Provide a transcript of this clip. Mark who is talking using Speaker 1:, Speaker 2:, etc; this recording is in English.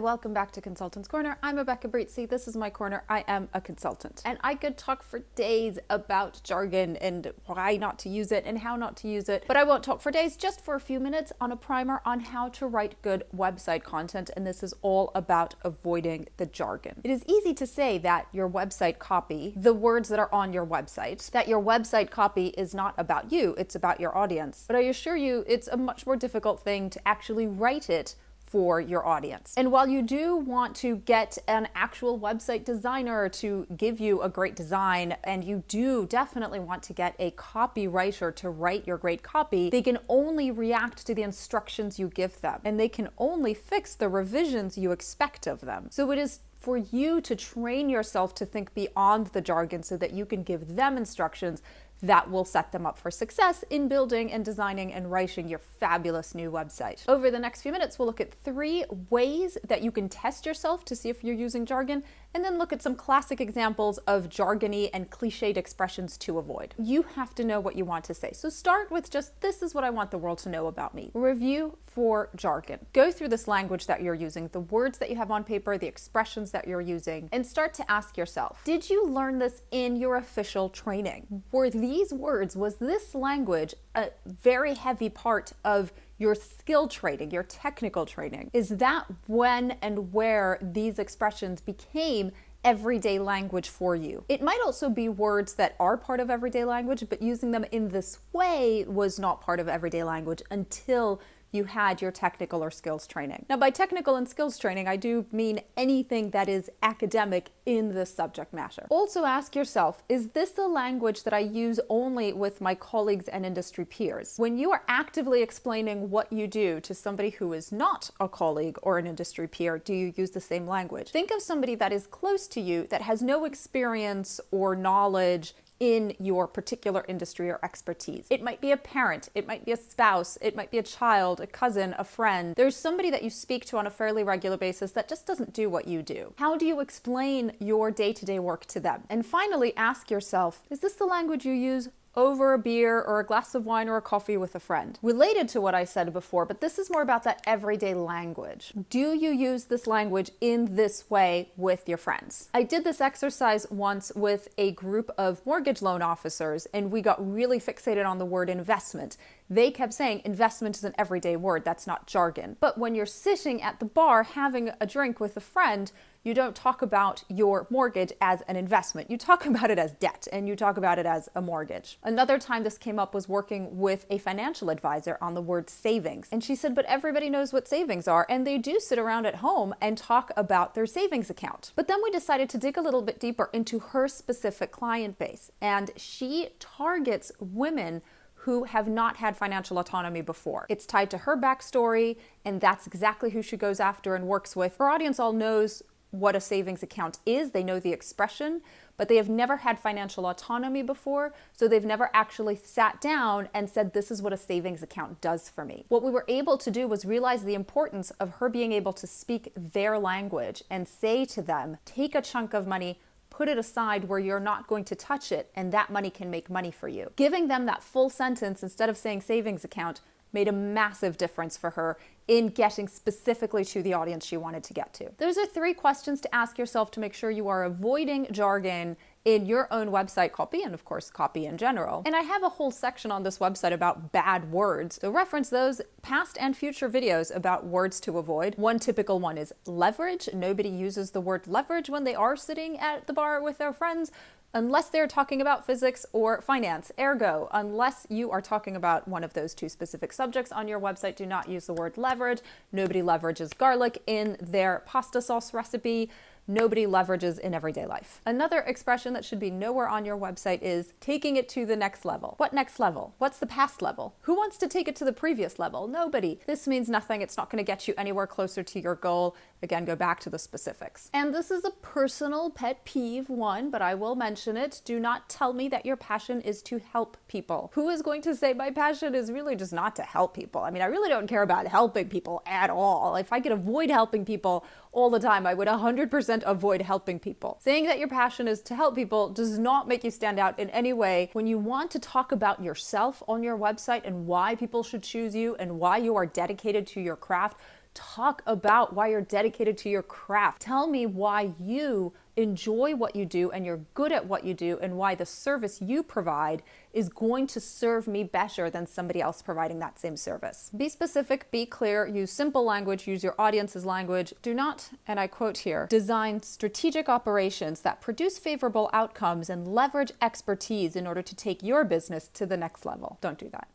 Speaker 1: welcome back to Consultant's Corner. I'm Rebecca Breezy. This is my corner. I am a consultant. And I could talk for days about jargon and why not to use it and how not to use it. But I won't talk for days, just for a few minutes on a primer on how to write good website content. And this is all about avoiding the jargon. It is easy to say that your website copy, the words that are on your website, that your website copy is not about you, it's about your audience. But I assure you, it's a much more difficult thing to actually write it for your audience. And while you do want to get an actual website designer to give you a great design, and you do definitely want to get a copywriter to write your great copy, they can only react to the instructions you give them, and they can only fix the revisions you expect of them. So it is for you to train yourself to think beyond the jargon so that you can give them instructions that will set them up for success in building and designing and writing your fabulous new website. Over the next few minutes, we'll look at 3 ways that you can test yourself to see if you're using jargon, and then look at some classic examples of jargony and cliched expressions to avoid. You have to know what you want to say. So start with just, this is what I want the world to know about me. Review for jargon. Go through this language that you're using, the words that you have on paper, the expressions that you're using, and start to ask yourself, did you learn this in your official training? Were these words, was this language a very heavy part of your skill training, your technical training? Is that when and where these expressions became everyday language for you? It might also be words that are part of everyday language, but using them in this way was not part of everyday language until you had your technical or skills training. Now, by technical and skills training, I do mean anything that is academic in this subject matter. Also ask yourself, is this the language that I use only with my colleagues and industry peers? When you are actively explaining what you do to somebody who is not a colleague or an industry peer, do you use the same language? Think of somebody that is close to you that has no experience or knowledge in your particular industry or expertise. It might be a parent, it might be a spouse, it might be a child, a cousin, a friend. There's somebody that you speak to on a fairly regular basis that just doesn't do what you do. How do you explain your day-to-day work to them? And finally, ask yourself, is this the language you use over a beer or a glass of wine or a coffee with a friend? Related to what I said before, but this is more about that everyday language. Do you use this language in this way with your friends? I did this exercise once with a group of mortgage loan officers, and we got really fixated on the word investment. They kept saying investment is an everyday word, that's not jargon. But when you're sitting at the bar having a drink with a friend, you don't talk about your mortgage as an investment. You talk about it as debt, and you talk about it as a mortgage. Another time this came up was working with a financial advisor on the word savings. And she said, but everybody knows what savings are, and they do sit around at home and talk about their savings account. But then we decided to dig a little bit deeper into her specific client base, and she targets women who have not had financial autonomy before. It's tied to her backstory, and that's exactly who she goes after and works with. Her audience all knows what a savings account is. They know the expression, but they have never had financial autonomy before, so they've never actually sat down and said, this is what a savings account does for me. What we were able to do was realize the importance of her being able to speak their language and say to them, take a chunk of money, put it aside where you're not going to touch it, and that money can make money for you. Giving them that full sentence instead of saying savings account made a massive difference for her in getting specifically to the audience she wanted to get to. Those are 3 questions to ask yourself to make sure you are avoiding jargon in your own website copy, and of course copy in general. And I have a whole section on this website about bad words, so reference those past and future videos about words to avoid. One typical one is leverage. Nobody uses the word leverage when they are sitting at the bar with their friends, unless they're talking about physics or finance. Ergo, unless you are talking about one of those 2 specific subjects on your website, do not use the word leverage. Nobody leverages garlic in their pasta sauce recipe. Nobody leverages in everyday life. Another expression that should be nowhere on your website is taking it to the next level. What next level? What's the past level? Who wants to take it to the previous level? Nobody. This means nothing. It's not going to get you anywhere closer to your goal. Again, go back to the specifics. And this is a personal pet peeve one, but I will mention it. Do not tell me that your passion is to help people. Who is going to say my passion is really just not to help people? I mean, I really don't care about helping people at all. If I could avoid helping people all the time, I would 100% avoid helping people. Saying that your passion is to help people does not make you stand out in any way. When you want to talk about yourself on your website and why people should choose you and why you are dedicated to your craft, Talk about why you're dedicated to your craft. Tell me why you enjoy what you do and you're good at what you do, and why the service you provide is going to serve me better than somebody else providing that same service. Be specific, be clear, use simple language, use your audience's language. Do not, and I quote here, design strategic operations that produce favorable outcomes and leverage expertise in order to take your business to the next level. Don't do that.